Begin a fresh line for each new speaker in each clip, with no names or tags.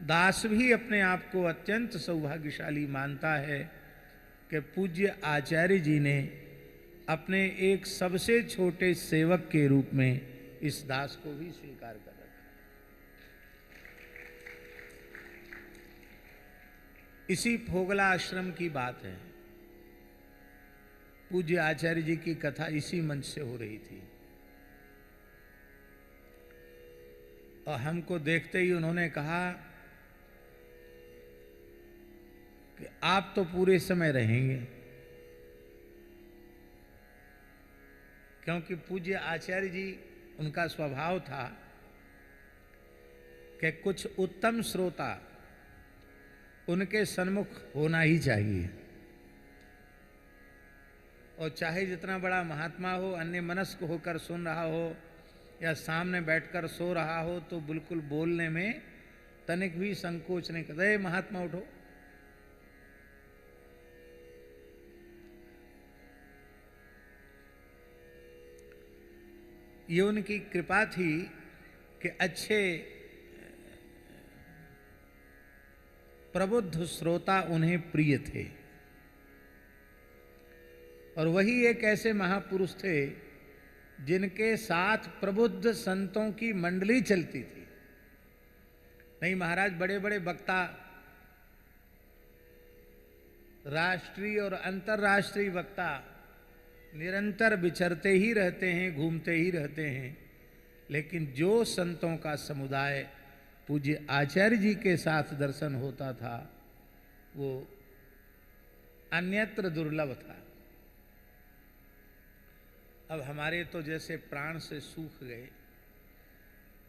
दास भी अपने आप को अत्यंत सौभाग्यशाली मानता है कि पूज्य आचार्य जी ने अपने एक सबसे छोटे सेवक के रूप में इस दास को भी स्वीकार कर रखा। इसी फोगला आश्रम की बात है। पूज्य आचार्य जी की कथा इसी मंच से हो रही थी और हमको देखते ही उन्होंने कहा कि आप तो पूरे समय रहेंगे, क्योंकि पूज्य आचार्य जी उनका स्वभाव था कि कुछ उत्तम श्रोता उनके सन्मुख होना ही चाहिए, और चाहे जितना बड़ा महात्मा हो, अन्य मनस्क होकर सुन रहा हो या सामने बैठकर सो रहा हो, तो बिल्कुल बोलने में तनिक भी संकोच नहीं करता। ए महात्मा उठो। ये उनकी कृपा थी कि अच्छे प्रबुद्ध श्रोता उन्हें प्रिय थे, और वही एक ऐसे महापुरुष थे जिनके साथ प्रबुद्ध संतों की मंडली चलती थी। नहीं महाराज, बड़े बड़े वक्ता राष्ट्रीय और अंतर्राष्ट्रीय वक्ता निरंतर विचरते ही रहते हैं, घूमते ही रहते हैं, लेकिन जो संतों का समुदाय पूज्य आचार्य जी के साथ दर्शन होता था वो अन्यत्र दुर्लभ था। अब हमारे तो जैसे प्राण से सूख गए,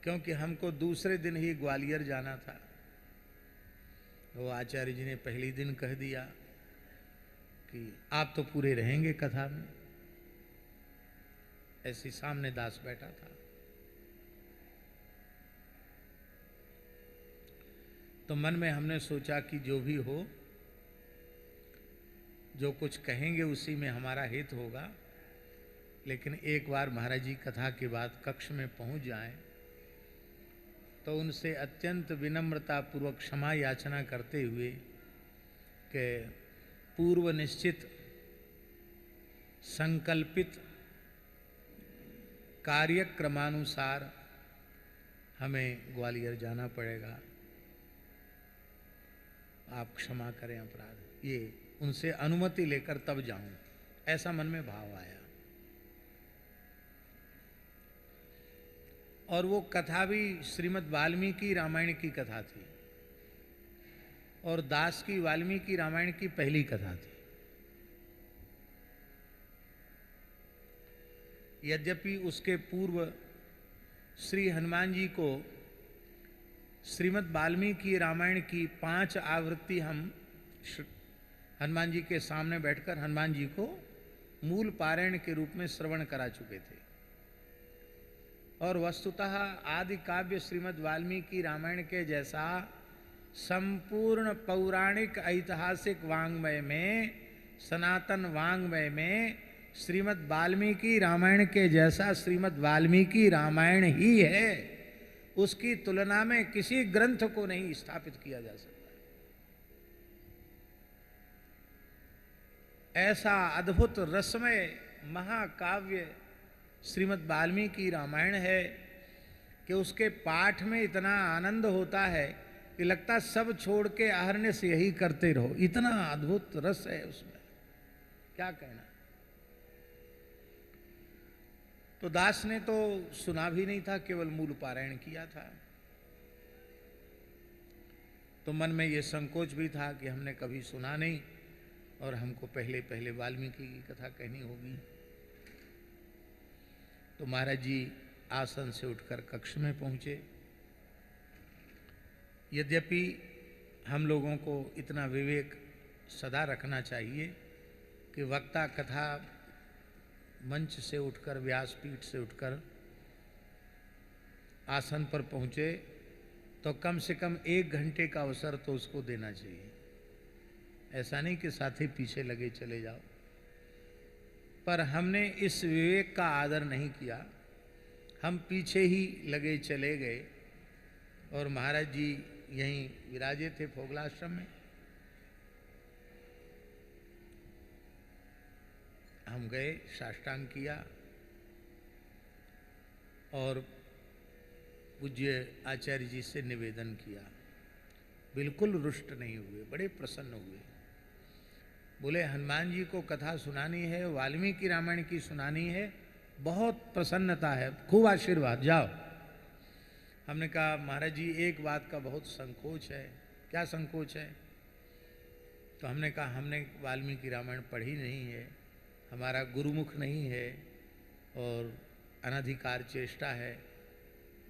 क्योंकि हमको दूसरे दिन ही ग्वालियर जाना था। वो आचार्य जी ने पहले दिन कह दिया कि आप तो पूरे रहेंगे कथा में। ऐसे सामने दास बैठा था, तो मन में हमने सोचा कि जो भी हो, जो कुछ कहेंगे उसी में हमारा हित होगा, लेकिन एक बार महाराज जी कथा के बाद कक्ष में पहुंच जाएं तो उनसे अत्यंत विनम्रता पूर्वक क्षमा याचना करते हुए कि पूर्व निश्चित संकल्पित कार्यक्रमानुसार हमें ग्वालियर जाना पड़ेगा, आप क्षमा करें अपराध। ये उनसे अनुमति लेकर तब जाऊं, ऐसा मन में भाव आया। और वो कथा भी श्रीमद् वाल्मीकि रामायण की कथा थी, और दास की वाल्मीकि रामायण की पहली कथा थी। यद्यपि उसके पूर्व श्री हनुमान जी को श्रीमद् वाल्मीकि रामायण की 5 आवृत्ति हम हनुमान जी के सामने बैठकर हनुमान जी को मूल पारायण के रूप में श्रवण करा चुके थे। और वस्तुतः आदि काव्य श्रीमद् वाल्मीकि रामायण के जैसा संपूर्ण पौराणिक ऐतिहासिक वाङ्मय में, सनातन वाङ्मय में श्रीमद् वाल्मीकि रामायण के जैसा श्रीमद् वाल्मीकि रामायण ही है। उसकी तुलना में किसी ग्रंथ को नहीं स्थापित किया जा सकता। ऐसा अद्भुत रसमय महाकाव्य श्रीमद् वाल्मीकि रामायण है कि उसके पाठ में इतना आनंद होता है कि लगता सब छोड़ के अहर्निश यही करते रहो। इतना अद्भुत रस है उसमें, क्या कहना। तो दास ने तो सुना भी नहीं था, केवल मूल पारायण किया था। तो मन में ये संकोच भी था कि हमने कभी सुना नहीं और हमको पहले पहले वाल्मीकि की कथा कहनी होगी। तो महाराज जी आसन से उठकर कक्ष में पहुंचे। यद्यपि हम लोगों को इतना विवेक सदा रखना चाहिए कि वक्ता कथा मंच से उठकर, व्यासपीठ से उठकर आसन पर पहुंचे तो कम से कम 1 घंटे का अवसर तो उसको देना चाहिए। ऐसा नहीं कि साथी पीछे लगे चले जाओ। पर हमने इस विवेक का आदर नहीं किया, हम पीछे ही लगे चले गए और महाराज जी यहीं विराजे थे फोगलाश्रम में। हम गए, साष्टांग किया और पूज्य आचार्य जी से निवेदन किया। बिल्कुल रुष्ट नहीं हुए, बड़े प्रसन्न हुए। बोले हनुमान जी को कथा सुनानी है, वाल्मीकि रामायण की सुनानी है, बहुत प्रसन्नता है, खूब आशीर्वाद, जाओ। हमने कहा महाराज जी एक बात का बहुत संकोच है। क्या संकोच है? तो हमने कहा हमने वाल्मीकि रामायण पढ़ी नहीं है, हमारा गुरुमुख नहीं है और अनधिकार चेष्टा है।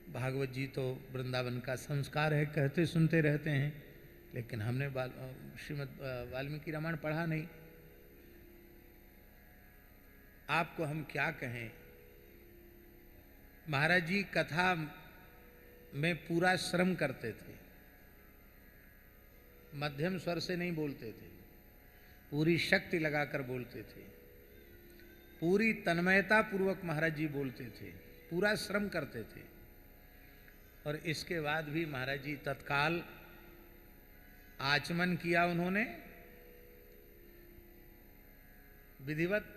भागवत जी तो वृंदावन का संस्कार है, कहते सुनते रहते हैं, लेकिन हमने श्रीमद् वाल्मीकि रामायण पढ़ा नहीं। आपको हम क्या कहें? महाराज जी कथा में पूरा श्रम करते थे, मध्यम स्वर से नहीं बोलते थे, पूरी शक्ति लगाकर बोलते थे, पूरी तन्मयता पूर्वक महाराज जी बोलते थे, पूरा श्रम करते थे। और इसके बाद भी महाराज जी तत्काल आचमन किया उन्होंने, विधिवत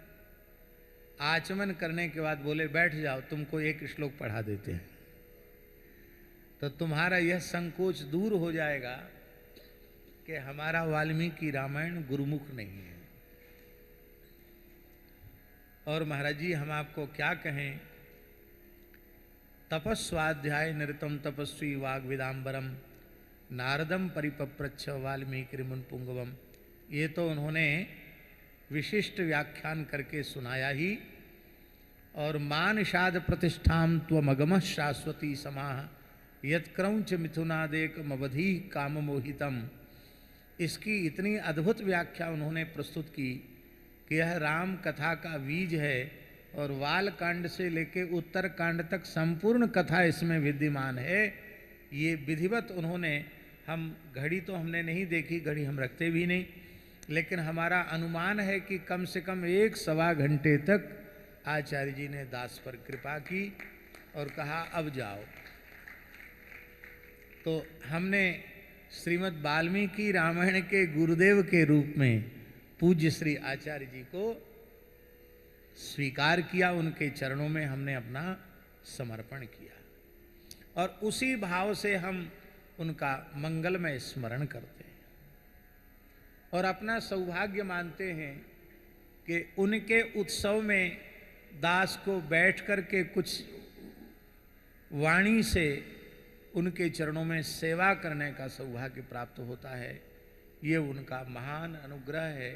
आचमन करने के बाद बोले बैठ जाओ, तुमको एक श्लोक पढ़ा देते हैं, तो तुम्हारा यह संकोच दूर हो जाएगा कि हमारा वाल्मीकि रामायण गुरुमुख नहीं है। और महाराज जी हम आपको क्या कहें, तपस्वाध्याय निरतम तपस्वी वाग्विदाम्बरम नारदम परिपप्रच्छ वाल्मीकि मुनिपुंगवम, ये तो उन्होंने विशिष्ट व्याख्यान करके सुनाया ही। और मानषाद प्रतिष्ठाम त्वमगमः शाश्वती समाह यत्क्रौंच मिथुनादेक मवधि काम मोहितम, इसकी इतनी अद्भुत व्याख्या उन्होंने प्रस्तुत की कि यह राम कथा का बीज है और वाल कांड से लेके उत्तर कांड तक संपूर्ण कथा इसमें विद्यमान है। ये विधिवत उन्होंने, हम घड़ी तो हमने नहीं देखी, घड़ी हम रखते भी नहीं, लेकिन हमारा अनुमान है कि कम से कम 1-1.25 घंटे तक आचार्य जी ने दास पर कृपा की और कहा अब जाओ। तो हमने श्रीमद् वाल्मीकि रामायण के गुरुदेव के रूप में पूज्य श्री आचार्य जी को स्वीकार किया, उनके चरणों में हमने अपना समर्पण किया और उसी भाव से हम उनका मंगलमय स्मरण करते हैं और अपना सौभाग्य मानते हैं कि उनके उत्सव में दास को बैठ कर के कुछ वाणी से उनके चरणों में सेवा करने का सौभाग्य प्राप्त होता है। ये उनका महान अनुग्रह है।